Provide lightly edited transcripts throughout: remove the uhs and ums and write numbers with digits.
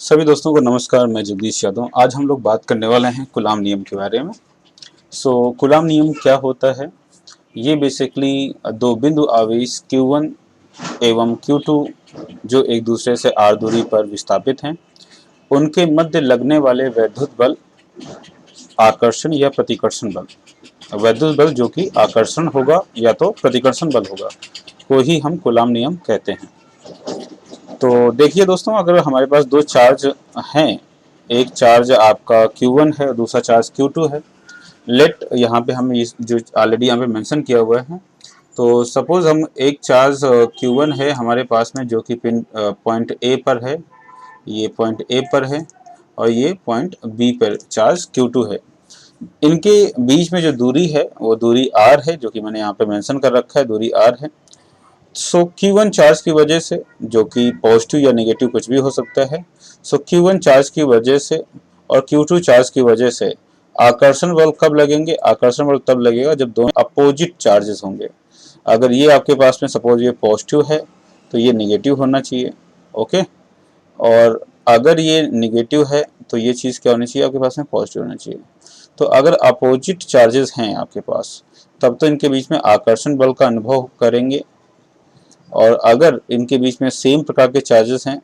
सभी दोस्तों को नमस्कार। मैं जगदीश यादव। आज हम लोग बात करने वाले हैं कूलाम नियम के बारे में। कूलाम नियम क्या होता है? ये बेसिकली दो बिंदु आवेश Q1 एवं Q2 जो एक दूसरे से r दूरी पर विस्थापित हैं, उनके मध्य लगने वाले वैद्युत बल, आकर्षण या प्रतिकर्षण बल, वैद्युत बल जो कि आकर्षण होगा या तो प्रतिकर्षण बल होगा, को ही हम कूलाम नियम कहते हैं। तो देखिए दोस्तों, अगर हमारे पास दो चार्ज हैं, एक चार्ज आपका Q1 है और दूसरा चार्ज Q2 है। लेट यहाँ पे हम इस जो ऑलरेडी यहाँ पे मेंशन किया हुआ है, तो सपोज हम एक चार्ज Q1 है हमारे पास में जो कि पिन पॉइंट A पर है, ये पॉइंट A पर है और ये पॉइंट B पर चार्ज Q2 है। इनके बीच में जो दूरी है वो दूरी R है, जो कि मैंने यहाँ पे मेंशन कर रखा है, दूरी R है। Q1 चार्ज की वजह से, जो कि पॉजिटिव या नेगेटिव कुछ भी हो सकता है, Q1 चार्ज की वजह से और Q2 चार्ज की वजह से आकर्षण बल कब लगेंगे? आकर्षण बल तब लगेगा जब दोनों अपोजिट चार्जेस होंगे। अगर ये आपके पास में सपोज ये पॉजिटिव है तो ये नेगेटिव होना चाहिए, ओके। और अगर ये नेगेटिव है तो ये चीज़ क्या होनी चाहिए? आपके पास में पॉजिटिव होना चाहिए। तो अगर अपोजिट चार्जेस हैं आपके पास, तब तो इनके बीच में आकर्षण बल का अनुभव करेंगे। और अगर इनके बीच में सेम प्रकार के चार्जेस हैं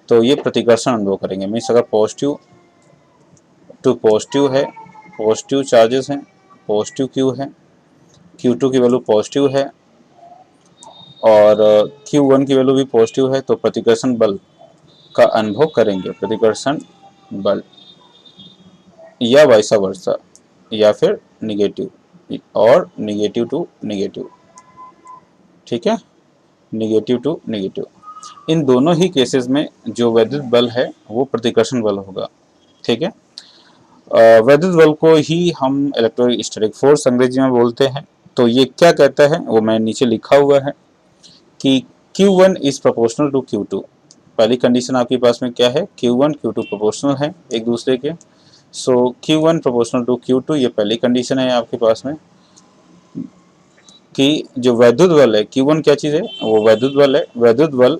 तो ये प्रतिकर्षण अनुभव करेंगे। मीन्स अगर पॉजिटिव टू पॉजिटिव है, पॉजिटिव चार्जेस हैं, पॉजिटिव Q है, Q2 की वैल्यू पॉजिटिव है और Q1 की वैल्यू भी पॉजिटिव है, तो प्रतिकर्षण बल का अनुभव करेंगे, प्रतिकर्षण बल, या वाइसा वर्सा, या फिर निगेटिव और निगेटिव टू निगेटिव। ठीक है, निगेटिव टू निगेटिव। इन दोनों ही केसेस में जो वैद्युत बल है वो प्रतिकर्षण बल होगा। ठीक है, वैद्युत बल को ही हम इलेक्ट्रोस्टैटिक फोर्स अंग्रेजी में बोलते हैं। तो ये क्या कहता है वो मैं नीचे लिखा हुआ है कि Q1 is proportional to Q2। पहली कंडीशन आपके पास में क्या है? Q1 Q2 प्रोपोर्शनल है एक दूसरे के। Q1 प्रोपोर्शनल टू Q2, ये पहली कंडीशन है आपके पास में कि जो वैद्युत बल है, Q1 क्या चीज़ है? वो वैद्युत बल है। वैद्युत बल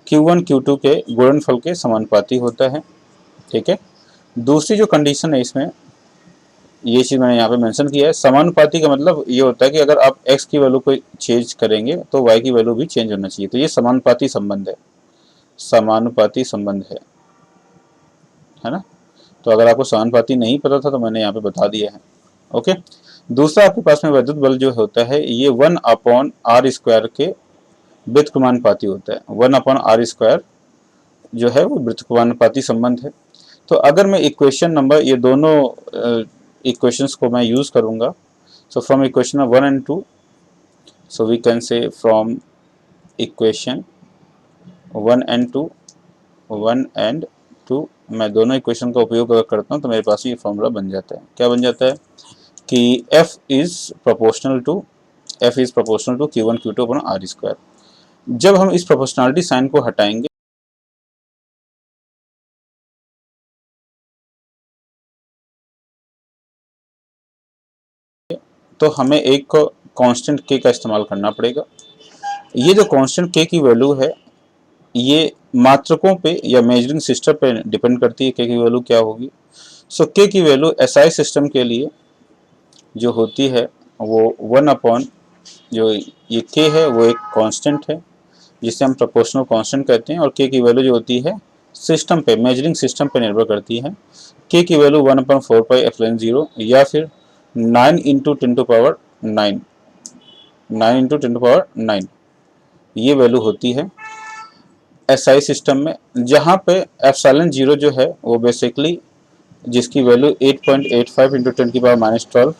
Q1 Q2 के गुणनफल के समानुपाती होता है। ठीक है, दूसरी जो कंडीशन है इसमें, ये चीज़ मैंने यहाँ पे मेंशन किया है। समानुपाती का मतलब ये होता है कि अगर आप x की वैल्यू को चेंज करेंगे तो y की वैल्यू भी चेंज होना चाहिए। तो ये समानुपाती संबंध है, समानुपाती संबंध है ना। तो अगर आपको समानुपाती नहीं पता था तो मैंने यहाँ पे बता दिया है, ओके। दूसरा आपके पास में वैद्युत बल जो होता है ये 1/r² के व्युत्क्रमानुपाती होता है। 1/r² जो है वो व्युत्क्रमानुपाती संबंध है। तो अगर मैं इक्वेशन नंबर, ये दोनों इक्वेशंस को मैं यूज करूंगा, so from equation 1 and 2, so we can say from equation 1 and 2, 1 and 2, मैं दोनों इक्वेशन का उपयोग अगर करता हूँ तो मेरे पास ये फॉर्मूला बन जाता है। क्या बन जाता है कि F is proportional to Q1 Q2 upon R²। जब हम इस प्रोपोर्शनलिटी साइन को हटाएंगे तो हमें एक कांस्टेंट K का इस्तेमाल करना पड़ेगा। ये जो कांस्टेंट K की वैल्यू है ये मात्रकों पे या मेजरिंग सिस्टम पे डिपेंड करती है K की वैल्यू क्या होगी। K की वैल्यू SI सिस्टम के लिए जो होती है वो 1 जो ये K है वो एक कांस्टेंट है जिसे हम प्रोपोर्शनल कांस्टेंट कहते हैं। और K की वैल्यू जो होती है सिस्टम पे, मेजरिंग सिस्टम पे निर्भर करती है। K की वैल्यू 1/4πε0 या फिर 9 × 10⁹ 9 × 10⁹ ये वैल्यू होती है SI सिस्टम में, जहाँ पे ε0 जो है वो बेसिकली जिसकी वैल्यू 8.85 × 10⁻12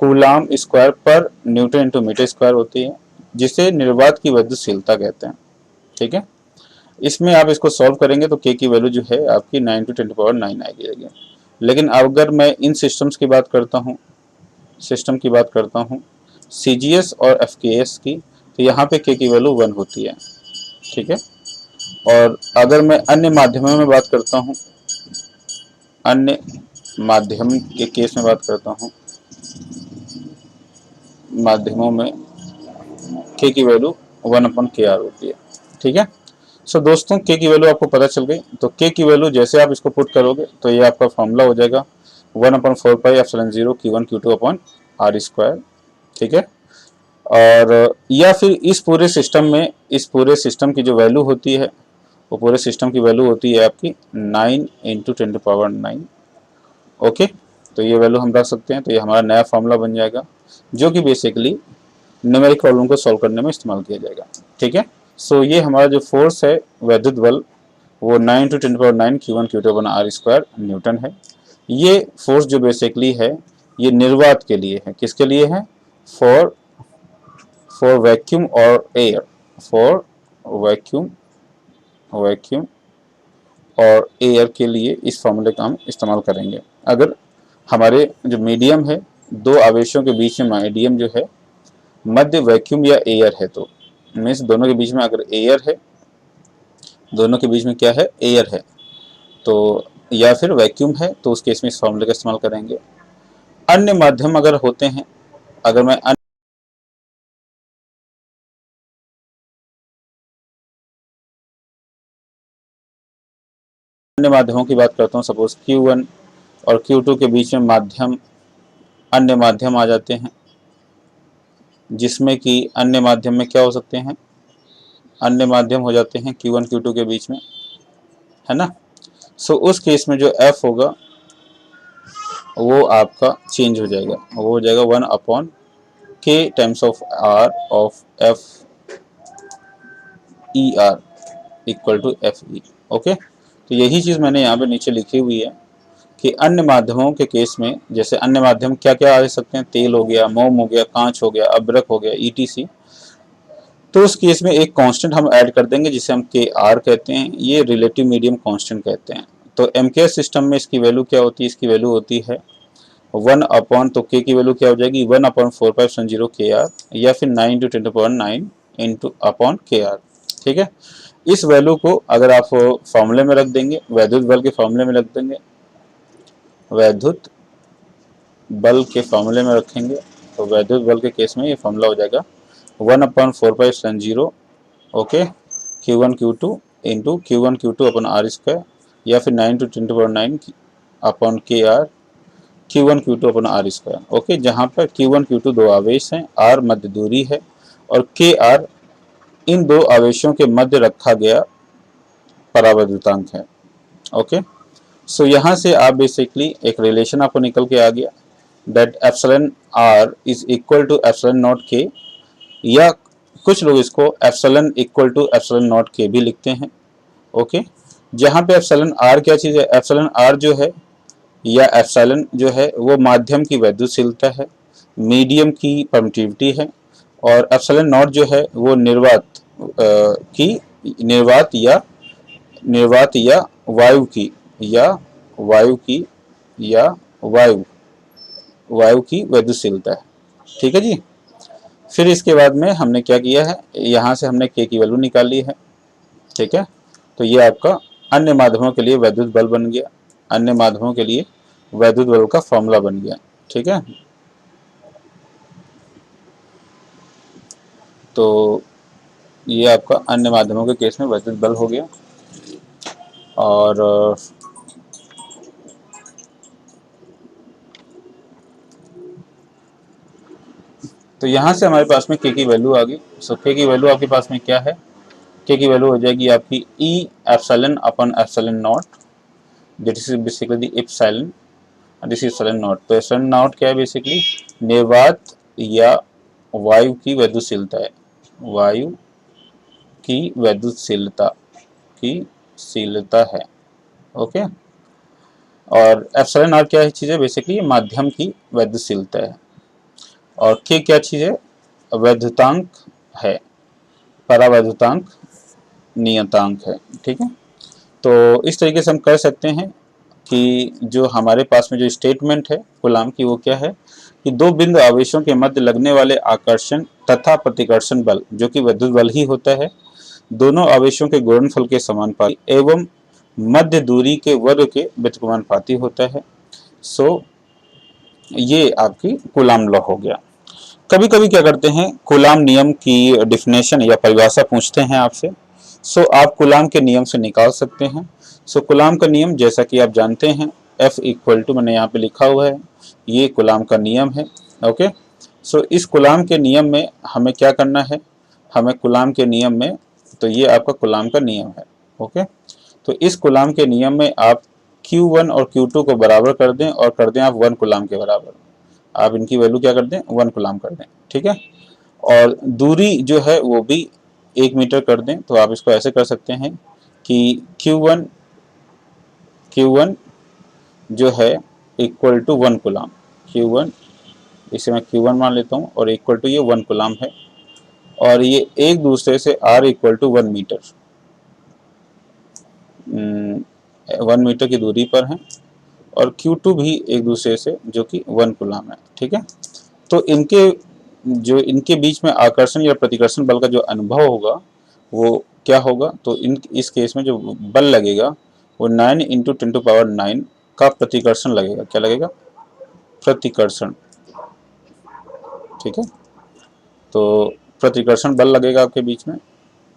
कूलाम स्क्वायर पर न्यूटन इंटू मीटर स्क्वायर होती है, जिसे निर्वात की विद्युतशीलता कहते हैं। ठीक है, इसमें आप इसको सॉल्व करेंगे तो K की वैल्यू जो है आपकी 9 × 10⁹ आएगी। लेकिन अगर मैं इन सिस्टम्स की बात करता हूँ, CGS और FKS की, तो यहाँ पे K की वैल्यू 1 होती है। ठीक है, और अगर मैं अन्य माध्यमों में बात करता हूँ, अन्य माध्यम के केस में बात करता हूँ, माध्यमों में K की वैल्यू 1/kr होती है। ठीक है, सो दोस्तों के की वैल्यू आपको पता चल गई। तो के की वैल्यू जैसे आप इसको पुट करोगे तो ये आपका फॉर्मूला हो जाएगा 1/4πε0 Q1 Q2 upon R square, ठीक है। और या फिर इस पूरे सिस्टम की जो वैल्यू होती है वो पूरे सिस्टम की वैल्यू होती है आपकी 9 × 10⁹ ओके। तो ये वैल्यू हम रख सकते हैं। तो ये हमारा नया फॉर्मूला बन जाएगा जो कि बेसिकली न्यूमेरिक प्रॉब्लम को सॉल्व करने में इस्तेमाल किया जाएगा, ठीक है। सो ये हमारा जो फोर्स है वैद्युत बल वो 9 × 10⁹ Q1 Q2 upon R square Newton है। ये फोर्स जो बेसिकली है ये निर्वात के लिए है। किसके लिए है? फॉर वैक्यूम और एयर, फॉर वैक्यूम और एयर के लिए इस फॉर्मूले का हम इस्तेमाल करेंगे। अगर हमारे जो मीडियम है, दो आवेशों के बीच में मीडियम जो है मध्य वैक्यूम या एयर है, तो मीन्स दोनों के बीच में अगर एयर है, दोनों के बीच में क्या है? एयर है, तो या फिर वैक्यूम है, तो उस केस में इस फॉर्मूले का इस्तेमाल करेंगे। अन्य माध्यम अगर होते हैं, अगर मैं अन्य माध्यमों की बात करता हूँ, सपोज Q1 और Q2 के बीच में अन्य माध्यम आ जाते हैं, जिसमें कि अन्य माध्यम में क्या हो सकते हैं? अन्य माध्यम हो जाते हैं Q1 Q2 के बीच में, है ना। सो उस केस में जो F होगा वो आपका चेंज हो जाएगा, वो हो जाएगा 1/K times of R of F E R equal to F E, okay. तो यही चीज़ मैंने यहाँ पे नीचे लिखी हुई है कि अन्य माध्यमों के केस में, जैसे अन्य माध्यम क्या क्या आ सकते हैं? तेल हो गया, मोम हो गया, कांच हो गया, अब्रक हो गया, ईटीसी। तो उस केस में एक कांस्टेंट हम ऐड कर देंगे जिसे हम के आर कहते हैं, ये रिलेटिव मीडियम कांस्टेंट कहते हैं। तो एमकेएस सिस्टम में इसकी वैल्यू क्या होती है? इसकी वैल्यू होती है 1/, तो के की वैल्यू क्या हो जाएगी? 1/4πε0 के आर, या फिर 9 × 10⁹ इंटू अपॉन के आर, ठीक है। इस वैल्यू को अगर आप फॉर्मूले में रख देंगे, वैद्युत बल के फॉर्मूले में रख देंगे, वैद्युत बल के फॉर्मूले में रखेंगे, तो वैद्युत बल के केस में ये फॉर्मूला हो जाएगा 1/4πε0 okay Q1 Q2 into Q1 Q2 upon R square, या फिर 9 × 10⁹ upon K R Q1 Q2 upon R square, okay. जहाँ पर Q1 Q2 दो आवेश हैं, R मध्य दूरी है, और के आर इन दो आवेशों के मध्य रखा गया परावैद्युतांक है, ओके। सो यहाँ से आप बेसिकली एक रिलेशन आपको निकल के आ गया, that epsilon R is equal to epsilon nought K, या कुछ लोग इसको epsilon equal to epsilon nought K भी लिखते हैं, ओके। जहाँ पे एप्सिलॉन आर क्या चीज़ है? एप्सिलॉन आर जो है या एप्सिलॉन जो है वो माध्यम की वैद्युतशीलता है, मीडियम की परमिटिविटी है, और एप्सिलॉन नॉट जो है वो निर्वात या वायु की वायु की वैद्युतशीलता है, ठीक है जी। फिर इसके बाद में हमने क्या किया है, यहाँ से हमने के की वैल्यू निकाल ली है, ठीक है। तो ये आपका अन्य माध्यमों के लिए वैद्युत बल बन गया, अन्य माध्यमों के लिए वैद्युत बल का फॉर्मूला बन गया, ठीक है। तो ये आपका अन्य माध्यमों के केस में वैद्युत बल हो गया। और तो यहाँ से हमारे पास में के की वैल्यू आ गई। सो के की वैल्यू आपके पास में क्या है? के की वैल्यू हो जाएगी आपकी E epsilon upon epsilon naught, this is basically epsilon, this is epsilon naught. तो एप्सिलॉन नॉट क्या है? बेसिकली निर्वात या वायु की वैद्युतशीलता है, वायु की वैद्युतशीलता है, ओके। और एप्सिलॉन आर क्या है चीज़ है? बेसिकली माध्यम की वैद्युतशीलता है। और के क्या चीज़ है? वैद्युतांक है, परावैद्युतांक नियतांक है, ठीक है। तो इस तरीके से हम कर सकते हैं कि जो हमारे पास में जो स्टेटमेंट है कूलाम की वो क्या है कि दो बिंदु आवेशों के मध्य लगने वाले आकर्षण तथा प्रतिकर्षण बल जो कि विद्युत बल ही होता है, दोनों आवेशों के गुणनफल के समानुपाती एवं मध्य दूरी के वर्ग के व्युत्क्रमानुपाती होता है। सो ये आपकी कूलाम लॉ हो गया। कभी कभी क्या करते हैं, कूलाम नियम की डेफिनेशन या परिभाषा पूछते हैं आपसे, सो आप कूलाम के नियम से निकाल सकते हैं। सो कूलाम का नियम जैसा कि आप जानते हैं, F इक्वल टू, मैंने यहाँ पे लिखा हुआ है, ये कूलाम का नियम है। ओके, सो इस कूलाम के नियम में हमें क्या करना है, हमें कूलाम के नियम में, तो ये आपका कूलाम का नियम है। ओके, तो इस कूलाम के नियम में आप Q1 और Q2 को बराबर कर दें और कर दें आप 1 कूलाम के बराबर। आप इनकी वैल्यू क्या कर दें, 1 कूलाम कर दें, ठीक है। और दूरी जो है वो भी 1 मीटर कर दें। तो आप इसको ऐसे कर सकते हैं कि Q1 जो है इक्वल टू 1 कूलाम, Q1, इसे मैं Q1 मान लेता हूँ, और इक्वल टू ये 1 कूलाम है, और ये एक दूसरे से R equal to 1 metre, 1 metre की दूरी पर है, और Q2 भी एक दूसरे से जो कि 1 कूलाम है, ठीक है। तो इनके बीच में आकर्षण या प्रतिकर्षण बल का जो अनुभव होगा वो क्या होगा, तो इस केस में जो बल लगेगा वो 9 इंटू 10⁹ का प्रतिकर्षण लगेगा। क्या लगेगा, प्रतिकर्षण, ठीक है। तो प्रतिकर्षण बल लगेगा आपके बीच में,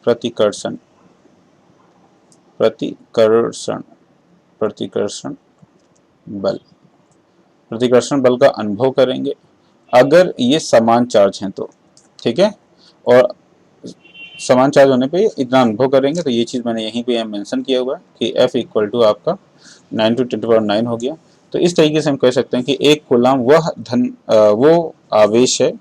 प्रतिकर्षण प्रतिकर्षण प्रतिकर्षण बल, प्रतिकर्षण बल का अनुभव करेंगे अगर ये समान चार्ज हैं तो, ठीक है। और समान चार्ज होने पे इतना अनुभव करेंगे, तो ये चीज़ मैंने यहीं पे मेंशन किया हुआ है कि F इक्वल टू आपका 9 टू 10⁹ हो गया। तो इस तरीके से हम कह सकते हैं कि एक कूलाम वो आवेश है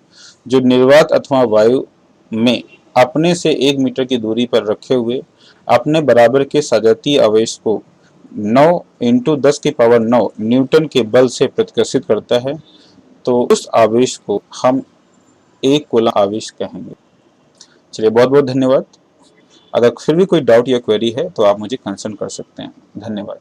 जो निर्वात अथवा वायु में अपने से 1 मीटर की दूरी पर रखे हुए अपने बराबर के सजातीय आवेश को 9 इंटू 10⁹ न्यूटन के बल से प्रतिकर्षित करता है। तो उस आवेश को हम एक कूलाम आवेश कहेंगे। चलिए, बहुत बहुत धन्यवाद। अगर फिर भी कोई डाउट या क्वेरी है तो आप मुझे कंसल्ट कर सकते हैं। धन्यवाद।